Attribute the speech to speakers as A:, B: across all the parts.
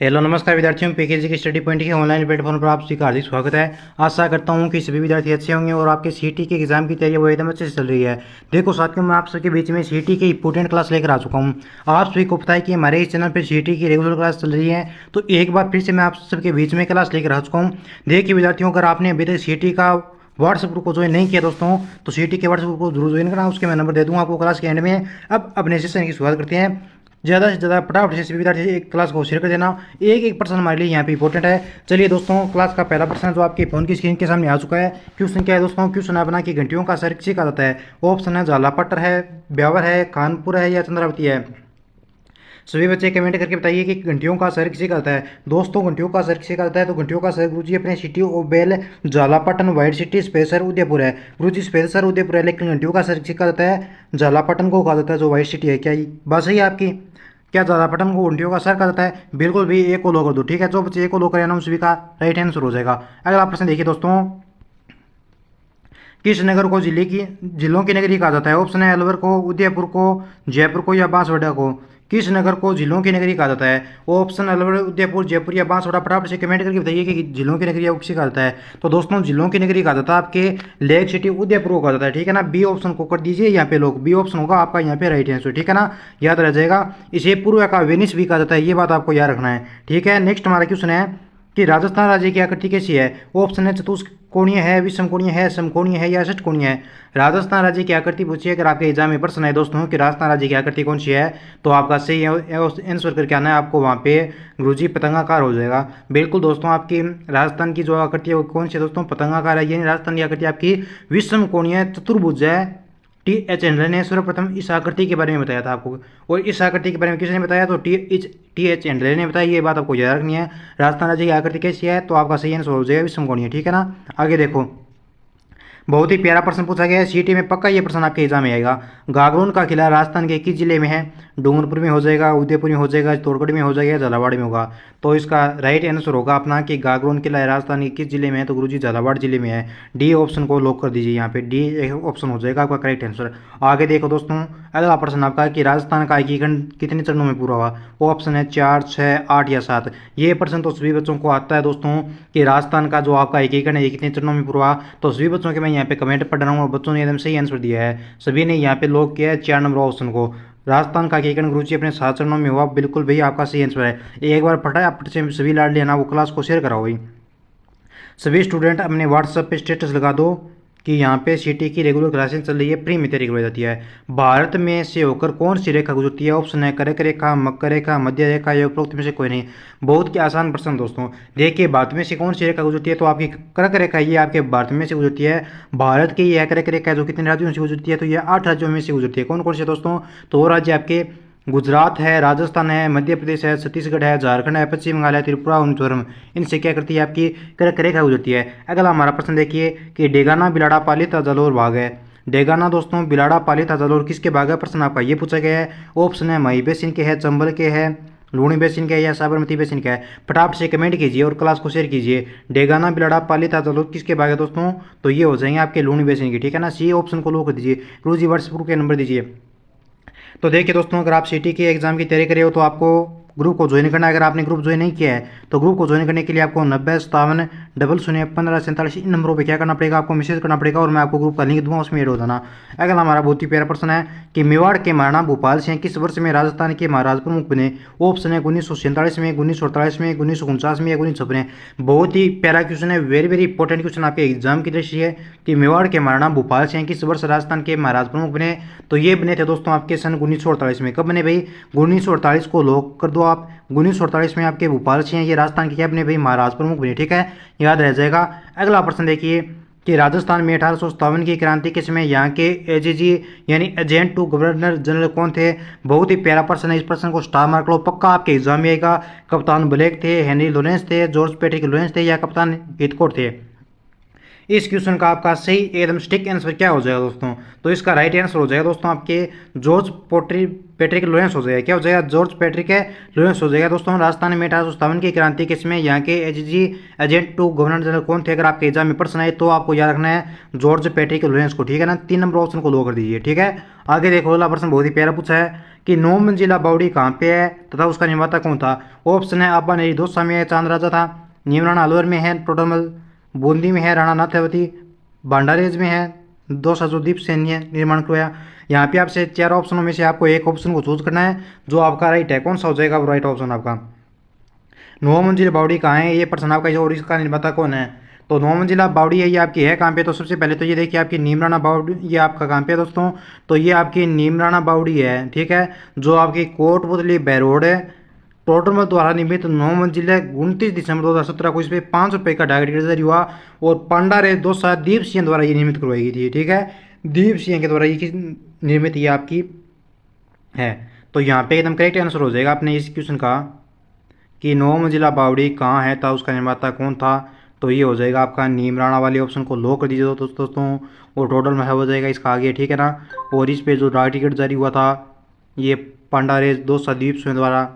A: Hello नमस्कार विद्यार्थियों, PKG की स्टडी पॉइंट के ऑनलाइन प्लेटफॉर्म पर आप सभी का हार्दिक स्वागत है। आशा करता हूं कि सभी विद्यार्थी अच्छे होंगे और आपके सीटी के एग्जाम की तैयारी वो एकदम अच्छे से चल रही है। देखो साथियों, मैं आप सबके बीच में सीटी की इंपॉर्टेंट क्लास लेकर आ चुका हूं। आप सभी को पता है कि हमारे इस चैनल पर सीटी की रेगुलर क्लास चल रही है, तो एक बार फिर से मैं आप सबके बीच में क्लास लेकर आ चुका हूँ। देखिए विद्यार्थियों, अगर आपने अभी तक सीटी का व्हाट्सएप ग्रुप को ज्वाइन नहीं किया दोस्तों, तो सीटी के व्हाट्सएप ग्रुप को जरूर ज्वाइन करना। उसके मैं नंबर दे दूंगा आपको क्लास के एंड में। अब अपने सेशन की शुरुआत करते हैं। ज़्यादा से ज़्यादा फटाफट से सभी विद्यार्थी एक क्लास को शेयर कर देना। एक एक पर्सन हमारे लिए यहाँ पे इंपॉर्टेंट है। चलिए दोस्तों, क्लास का पहला प्रश्न जो आपके फोन की स्क्रीन के सामने आ चुका है। क्वेश्चन क्या है दोस्तों? क्वेश्चन है बना कि घंटियों का शहर किसे कहा जाता है? ऑप्शन है झालापट्ट है, ब्यावर है, कानपुर है या चंद्रावती है। सभी बच्चे कमेंट करके बताइए कि घंटियों का शहर किसे कहता है। दोस्तों घंटियों का शहर किसे कहता है? तो घंटियों का शहर गुरुजी अपने city of bell, Jhalrapatan, white city, special Udaipur है। गुरुजी स्पेशल उदयपुर है, लेकिन घंटियों का शहर किसे कहा जाता है? झालापट्टन को कहा जाता है, जो व्हाइट सिटी है। क्या ये बात सही है आपकी? क्या झालापट्टन को घंटियों का शहर कहा जाता है? बिल्कुल भी एक को लो कर दो। ठीक है, जो बच्चे एक को लो करें ना, सभी का राइट आंसर हो जाएगा। अगला प्रश्न देखिए दोस्तों, किस नगर को जिलों की नगरी कहा जाता है? ऑप्शन है अलवर को, उदयपुर को, जयपुर को या बांसवाड़ा को। किस नगर को जिलों की नगरी कहा जाता है? ऑप्शन अलवर, उदयपुर, जयपुर या बांसवाड़ा। फटाफट से कमेंट करके बताइए कि जिलों की नगरी आपको किसे कहा जाता है। तो दोस्तों जिलों की नगरी कहा जाता है आपके लेक सिटी उदयपुर को कहा जाता है। ठीक है ना, बी ऑप्शन को कर दीजिए यहाँ पे लोग। बी ऑप्शन होगा आपका यहाँ पे राइट आंसर। ठीक है ना, याद रह जाएगा। इसे पूर्व का वेनिस भी कहा जाता है, ये बात आपको याद रखना है। ठीक है, नेक्स्ट हमारा क्वेश्चन है कि राजस्थान राज्य की आकृति कैसी है? ऑप्शन है चतुष्कोणीय है, विषमकोणीय है, समकोणीय है या षटकोणीय है। राजस्थान राज्य की आकृति पूछिए अगर आपके एग्जाम में प्रश्न है दोस्तों कि राजस्थान राज्य की आकृति कौन सी है, तो आपका सही आंसर करके आना है। आपको वहाँ पे गुरुजी पतंगाकार हो जाएगा। बिल्कुल दोस्तों, आपकी राजस्थान की जो आकृति है वो कौन सी है दोस्तों? पतंगाकार है। यानी राजस्थान की आकृति आपकी विषमकोणीय चतुर्भुज है। T.H. हैंडलर ने सर्वप्रथम इस आकृति के बारे में बताया था आपको, और इस आकृति के बारे में किसने बताया? तो T.H. हैंडलर ने बताया। ये बात आपको याद रखनी है। राजस्थान राज्य की आकृति कैसी है? तो आपका सही आंसर हो जाएगा विषमकोणीय है। ठीक है ना, आगे देखो, बहुत ही प्यारा प्रश्न पूछा गया है सीटी में, पक्का ये प्रश्न आपके एग्जाम में आएगा। गागरोन का किला राजस्थान के किस जिले में है? डूंगरपुर में हो जाएगा, उदयपुर में हो जाएगा, चित्तौड़गढ़ में हो जाएगा, झालावाड़ में होगा। तो इसका राइट आंसर होगा अपना कि गागरोन किला राजस्थान के किस जिले में है? तो गुरुजी झालावाड़ जिले में है। डी ऑप्शन को लॉक कर दीजिए यहाँ पे। डी ऑप्शन हो जाएगा आपका करेक्ट आंसर। आगे देखो दोस्तों, अगला प्रश्न आपका कि राजस्थान का एकीकरण कितने चरणों में पूरा हुआ? ऑप्शन है 4, 6, 8 या 7। ये प्रश्न तो सभी बच्चों को आता है दोस्तों कि राजस्थान का जो आपका एकीकरण है ये कितने चरणों में पूरा हुआ। तो सभी बच्चों के मैं यहाँ पे कमेंट पढ़ रहा हूँ और बच्चों ने एकदम सही आंसर दिया है। सभी ने यहाँ पे लॉक किया है 4 नंबर ऑप्शन को। राजस्थान का एकीकरण गुरुजी अपने 7 चरणों में हुआ। बिल्कुल भैया आपका सही आंसर है। एक बार फटाफट से सभी लाड लेना, वो क्लास को शेयर कराओ भाई। सभी स्टूडेंट अपने व्हाट्सएप पे स्टेटस लगा दो कि यहाँ पे सीटी की रेगुलर क्लासेस चल रही है, प्री में तैयारी करवाई जाती है। भारत में से होकर कौन सी रेखा गुजरती है? ऑप्शन है कर्क रेखा, मकर रेखा, मध्य रेखा या उपरोक्त में से कोई नहीं। बहुत ही आसान प्रश्न दोस्तों। देखिए भारत में से कौन सी रेखा गुजरती है? तो आपकी कर्क रेखा ये आपके भारत में से गुजरती है। भारत की यह कर्क रेखा जो कितने राज्यों से गुजरती है? तो यह 8 राज्यों में से गुजरती है। कौन कौन से दोस्तों? तो वो राज्य आपके गुजरात है, राजस्थान है, मध्य प्रदेश है, छत्तीसगढ़ है, झारखंड है, पश्चिम बंगाल है, त्रिपुरा और मिजोरम। इनसे क्या करती है? आपकी कर्क रेखा गुजरती है। अगला हमारा प्रश्न देखिए कि डेगाना बिलाड़ा पालिता जालौर भाग है। डेगाना दोस्तों बिलाड़ा पालिता जालौर किसके भाग है? प्रश्न आपका ये पूछा गया है। ऑप्शन है मही बेसिन के है, चंबल के है, लूणी बेसिन का है या साबरमती बेसिन का है। फटाफट से कमेंट कीजिए और क्लास को शेयर कीजिए। डेगाना बिलाड़ा पालिता जालौर किसके भाग है दोस्तों? तो ये हो जाएंगे आपके लूणी बेसिन की। ठीक है ना, सी ऑप्शन को लो कर दीजिए। रोजी व्हाट्सएप के नंबर दीजिए। तो देखिए दोस्तों, अगर आप सीटी के एग्जाम की तैयारी कर रहे हो तो आपको ग्रुप को ज्वाइन करना है। अगर आपने ग्रुप ज्वाइन नहीं किया है तो ग्रुप को ज्वाइन करने के लिए आपको 9057 00 1547 इन नंबरों पे क्या करना पड़ेगा? आपको मैसेज करना पड़ेगा और मैं आपको ग्रुप का लिंक दूंगा, उसमें ऐड हो जाना। अगला हमारा बहुत ही प्यारा प्रश्न है कि मेवाड़ के महाराणा भूपाल सिंह किस वर्ष में राजस्थान के महाराज प्रमुख बने? ऑप्शन है 1947 में, 1948 में, 1949 में या 1956 में। बहुत ही प्यारा क्वेश्चन है, वेरी वेरी इंपॉर्टेंट क्वेश्चन आपके एग्जाम की दृष्टि है कि मेवाड़ के महाराणा भूपाल सिंह किस वर्ष राजस्थान के महाराज प्रमुख बने? तो ये बने थे दोस्तों आपके सन 1948 में। कब बने भाई? 1948 को लॉक कर दो आप। 1948 में आपके भोपाल सिंह ये राजस्थान के क्या बने भाई? महाराज प्रमुख बने। ठीक है, याद रह जाएगा। अगला प्रश्न देखिए कि राजस्थान में 1857 की क्रांति के समय यहाँ के एजीजी यानी एजेंट टू गवर्नर जनरल कौन थे? बहुत ही प्यारा प्रश्न है, इस प्रश्न को स्टार मार्क लो, पक्का आपके एग्जाम में आएगा। कप्तान ब्लैक थे, हेनरी लॉरेंस थे, जॉर्ज पैट्रिक लॉरेंस थे या कप्तान हिथकोट थे। इस क्वेश्चन का आपका सही एकदम स्टिक आंसर क्या हो जाएगा दोस्तों? तो इसका राइट आंसर हो जाएगा दोस्तों आपके जॉर्ज पैट्रिक लॉरेंस हो जाएगा। क्या हो जाएगा? जॉर्ज पैट्रिक लॉरेंस हो जाएगा दोस्तों। राजस्थान में 1857 की क्रांति के समय यहाँ के AGG agent to governor general कौन थे? अगर आपके एग्जाम में प्रश्न आए तो आपको याद रखना है जॉर्ज पैट्रिक लॉरेंस को, ठीक है ना। 3 नंबर ऑप्शन को लो कर दीजिए, ठीक है। आगे देखो, अगला प्रश्न बहुत ही प्यारा पूछा है कि 9 मंजिला बावड़ी कहाँ पे है तथा उसका निर्माता कौन था? ऑप्शन है अब्बा नेरी दोसा में है, चांद राजा था, नीमराना अलवर में है, टोटरमल बूंदी में है, राणा नाथावती भंडारेज में है, दोसा जो दीप सेन ने निर्माण करवाया। यहाँ पे आपसे 4 ऑप्शनों में से आपको एक ऑप्शन को चूज करना है जो आपका राइट है। कौन सा हो जाएगा वो राइट ऑप्शन आपका? 9 मंजिला बावड़ी कहाँ है, ये प्रश्न आपका है, और इसका निर्माता कौन है? तो 9 मंजिला बावड़ी है, ये आपकी है कहाँ पे? तो सबसे पहले तो ये देखिए आपकी नीमराना बावड़ी, ये आपका कहाँ पे है दोस्तों? तो ये आपकी नीमराना बावड़ी है, ठीक है, जो आपकी कोटपुतली बहरोड है। टोटरमल द्वारा निर्मित 9 मंजिला 29 दिसंबर 2017 को इस पर 5 रुपये का डायरेक्ट जारी हुआ और पंडारे दोसा दीप सिंह द्वारा ये निर्मित करवाई गई थी, ठीक है। दीप सिंह के द्वारा ये निर्मित ये आपकी है। तो यहाँ पे एकदम करेक्ट आंसर हो जाएगा अपने इस क्वेश्चन का कि 9 मंजिला बावड़ी कहाँ है था, उसका निर्माता कौन था? तो ये हो जाएगा आपका नीमराना वाले ऑप्शन को लो कर दीजिए दोस्तों। और टोटल में हो जाएगा इसका आगे, ठीक है ना। और इस पे जो डाक टिकट जारी हुआ था ये पंडारे दोसा दीप सिंह द्वारा,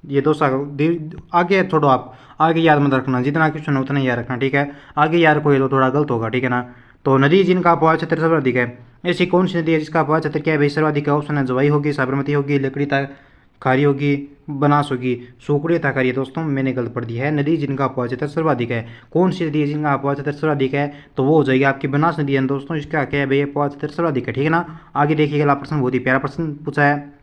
A: ये दो आगे छोड़ो, आप आगे याद मत रखना, जितना क्वेश्चन है उतना याद रखना, ठीक है। आगे याद कोई तो थोड़ा गलत होगा, ठीक है ना। तो नदी जिनका अपवाह क्षेत्र सर्वाधिक है, ऐसी कौन सी नदी है जिसका अपवाह क्षेत्र क्या है भाई? सर्वाधिक है। ऑप्शन है जवाई होगी, साबरमती होगी, लकड़ी खारी होगी, बनास होगी, सुकड़ी ताकारी। दोस्तों मैंने गलत पढ़ दिया है, नदी जिनका अपवाह क्षेत्र सर्वाधिक है। कौन सी नदी है जिनका अपवाह क्षेत्र सर्वाधिक है? तो वो हो जाएगी आपकी बनास नदी है दोस्तों। इसका क्या है भाई? अपवाह क्षेत्र सर्वाधिक है, ठीक है ना। आगे देखिएगा प्रश्न, बहुत ही प्यारा प्रश्न पूछा है।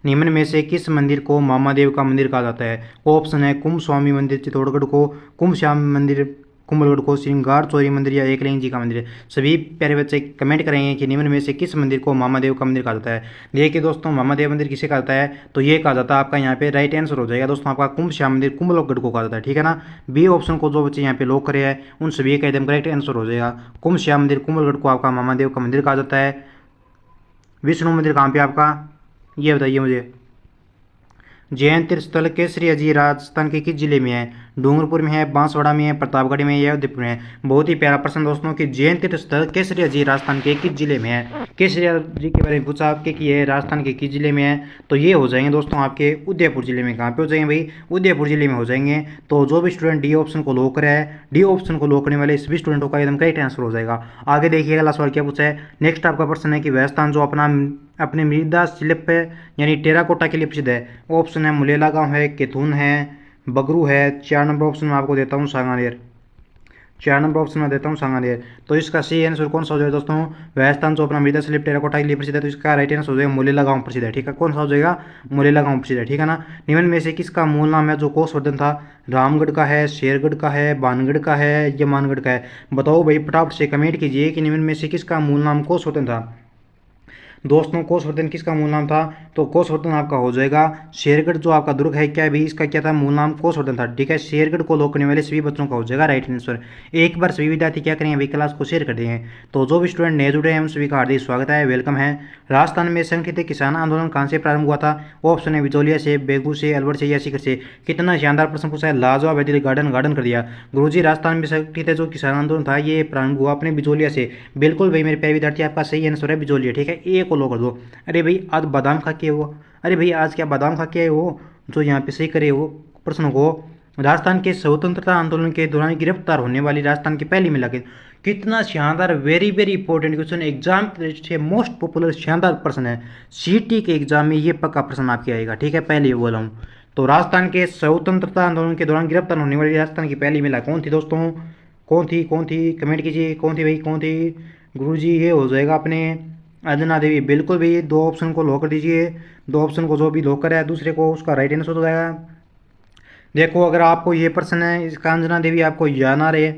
A: निम्न में से किस मंदिर को मामादेव का मंदिर कहा जाता है? ऑप्शन है कुंभ स्वामी मंदिर चित्तौड़गढ़ को, कुंभ श्याम मंदिर कुंभलगढ़ को, श्रृंगार चौरी मंदिर या एकलिंग जी का मंदिर। सभी प्यारे बच्चे कमेंट करेंगे कि निम्न में से किस मंदिर को मामादेव का मंदिर कहा जाता है। देखिए दोस्तों, मामादेव मंदिर किसे कहा जाता है? तो ये कहा जाता है आपका यहाँ पे राइट आंसर हो जाएगा दोस्तों आपका कुंभ श्याम मंदिर कुंभलगढ़ को कहा जाता है, ठीक है ना। बी ऑप्शन को जो बच्चे यहाँ पे लॉक करे हैं उन सभी का एकदम करेक्ट आंसर हो जाएगा। कुंभ श्याम मंदिर कुंभलगढ़ को आपका मामादेव का मंदिर कहा जाता है। विष्णु मंदिर कहाँ पे आपका, ये बताइए मुझे। जैन तीर्थस्थल केसरिया जी राजस्थान के किस जिले में है? डूंगरपुर में है, बांसवाड़ा में है, प्रतापगढ़ में है या उदयपुर में है? बहुत ही प्यारा प्रश्न दोस्तों कि जैन तीर्थस्थल केसरिया जी राजस्थान के किस जिले में है? केसरिया जी के बारे में पूछा आपके कि ये राजस्थान के किस जिले में है? तो ये हो जाएंगे दोस्तों आपके उदयपुर जिले में। कहाँ पे हो जाएंगे भाई? उदयपुर जिले में हो जाएंगे। तो जो भी स्टूडेंट डी ऑप्शन को लो करे है, डी ऑप्शन को लो करने वाले सभी स्टूडेंटों का एकदम करेक्ट आंसर हो जाएगा। आगे देखिएगा अगला सवाल क्या पूछा है। नेक्स्ट आपका प्रश्न है कि वह स्थान जो अपने मृदा शिल्प यानी टेराकोटा के लिए प्रसिद्ध है। ऑप्शन है मुलेला गांव है, केथुन है, बगरू है। 4 नंबर ऑप्शन में आपको देता हूँ सांगानेर। 4 नंबर ऑप्शन में देता हूँ सांगानेर। तो इसका सही आंसर कौन सा हो जाएगा दोस्तों? वह स्थान जो अपना मृदा शिल्प टेराकोटा के लिए प्रसिद्ध है, तो इसका राइट आंसर हो जाएगा मुलेला गांव प्रसिद्ध है, ठीक है। कौन सा हो जाएगा? मुलेला गांव प्रसिद्ध है, ठीक है ना। निम्न में से किसका मूल नाम है जो कोषवर्धन था? रामगढ़ का है, शेरगढ़ का है, बानगढ़ का है या मानगढ़ का है? बताओ भाई, फटाफट से कमेंट कीजिए कि निम्न में से किसका मूल नाम कोषवर्धन था। दोस्तों कोषवर्धन किसका मूल नाम था? तो कोषवर्धन आपका हो जाएगा शेरगढ़ जो आपका दुर्ग है, क्या भी इसका क्या था? मूल नाम कोषवर्धन था, ठीक है। शेरगढ़ को लॉक करने वाले सभी बच्चों का हो जाएगा राइट आंसर। एक बार सभी विद्यार्थी क्या करेंगे भाई? क्लास को शेयर कर देंगे। तो जो भी स्टूडेंट नए जुड़े हैं उन सभी का हार्दिक स्वागत है, वेलकम है। राजस्थान में संगठित किसान आंदोलन कहाँ से प्रारंभ हुआ था? ऑप्शन है बिजौलिया से, बेगू से, अलवर से या सीकर से। कितना शानदार प्रश्न पूछा है, लाजवाब है, गार्डन कर दिया गुरुजी। राजस्थान में संगठित जो किसान आंदोलन था ये प्रारंभ हुआ अपने बिजौलिया से। बिल्कुल भाई मेरे प्यारे विद्यार्थी, आपका सही आंसर है बिजौलिया, ठीक है। ए को लो कर दो। अरे भाई आज बादाम खा के हो, अरे भाई आज क्या बादाम खा के आए हो? जो यहाँ पे सही करे हो प्रश्न को। राजस्थान के स्वतंत्रता आंदोलन के दौरान गिरफ्तार होने वाली राजस्थान की पहली महिला। कितना शानदार, very very important question, exam के दृष्टि से मोस्ट पॉपुलर शानदार प्रश्न है। सीटी के एग्जाम में ये पक्का प्रश्न आपके आएगा, ठीक है। पहले बोला हूँ। तो राजस्थान के स्वतंत्रता आंदोलन के दौरान गिरफ्तार होने वाली राजस्थान की पहली महिला कौन थी दोस्तों? कौन थी कमेंट कीजिए, कौन थी भाई, कौन थी? गुरुजी ये हो जाएगा अपने अंजना देवी। बिल्कुल भी 2 ऑप्शन को लॉक कर दीजिए। 2 ऑप्शन को जो भी लॉक करे दूसरे को उसका राइट आंसर हो जाएगा। देखो अगर आपको ये प्रश्न है इसका अंजना देवी आपको याद ना रहे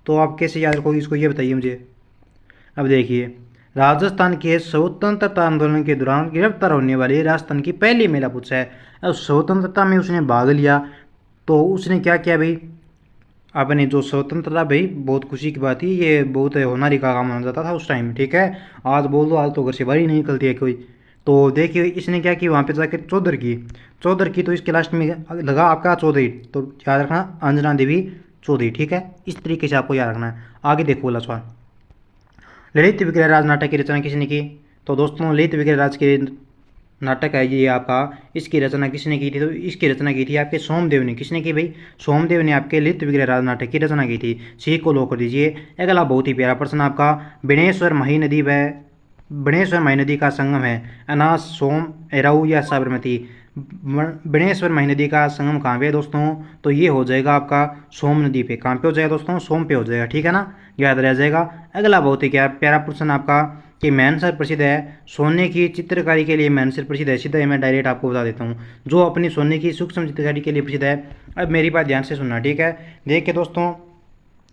A: तो आप कैसे याद रखोगे इसको, ये बताइए मुझे। अब देखिए, राजस्थान के स्वतंत्रता आंदोलन के दौरान गिरफ्तार होने वाली राजस्थान की पहली महिला पूछा है। अब स्वतंत्रता में उसने भाग लिया तो उसने क्या किया भाई? आपने जो स्वतंत्रता भाई बहुत खुशी की बात थी, ये बहुत होनारी का काम माना जाता था उस टाइम, ठीक है। आज बोल दो आज तो घर से बाहर ही नहीं निकलती है कोई। तो देखिए इसने क्या की वहाँ पे जाकर चौधर की तो इसके लास्ट में लगा आपका चौधरी। तो याद रखना अंजना देवी चौधरी, ठीक है। इस तरीके से आपको याद रखना है। आगे देखो वाला सवाल, ललित विग्रहराज नाटक की रचना किसने की? तो दोस्तों ललित विग्रहराज के नाटक है ये आपका, इसकी रचना किसने की थी? तो इसकी रचना की थी आपके सोमदेव ने। किसने की भाई? सोमदेव ने आपके ललित विग्रहराज नाटक की रचना की थी। सी को लो कर दीजिए। अगला बहुत ही प्यारा प्रश्न आपका, बिनेश्वर मही नदी व बिनेश्वर मही नदी का संगम है अनास, सोम, एराऊ या साबरमती? बिनेश्वर मही नदी का संगम कहाँ पे है दोस्तों? तो ये हो जाएगा आपका सोम नदी पे। कहाँ पे हो जाएगा दोस्तों? सोम पे हो जाएगा, ठीक है ना, याद रह जाएगा। अगला बहुत ही क्या प्यारा प्रश्न आपका कि मैनसर प्रसिद्ध है सोने की चित्रकारी के लिए। मैनसर प्रसिद्ध है, सीधा मैं डायरेक्ट आपको बता देता हूँ, जो अपनी सोने की सूक्ष्म चित्रकारी के लिए प्रसिद्ध है। अब मेरी बात ध्यान से सुनना, ठीक है। देखिए दोस्तों,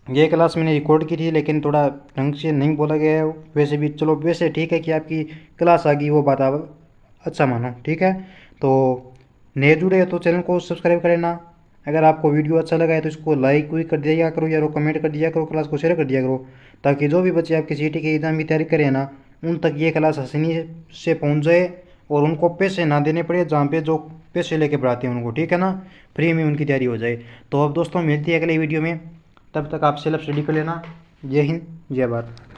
A: ये क्लास मैंने रिकॉर्ड की थी लेकिन थोड़ा ढंग से नहीं बोला गया है, वैसे भी चलो, वैसे ठीक है कि आपकी क्लास आ गई, वो बात आप अच्छा मानो, ठीक है। तो नए जुड़े हो तो चैनल को सब्सक्राइब कर लेना। अगर आपको वीडियो अच्छा लगा है तो इसको लाइक भी कर दिया करो या कमेंट कर दिया करो, क्लास को शेयर कर दिया करो, ताकि जो भी बच्चे आपके सीटी के एग्ज़ाम की तैयारी करें ना, उन तक ये क्लास आसानी से पहुंच जाए और उनको पैसे ना देने पड़े, जहाँ पे जो पैसे लेके पढ़ाते हैं उनको, ठीक है ना, फ्री में उनकी तैयारी हो जाए। तो अब दोस्तों मिलती है अगले वीडियो में, तब तक आप सेल्फ स्टडी कर लेना। जय हिंद, जय भारत।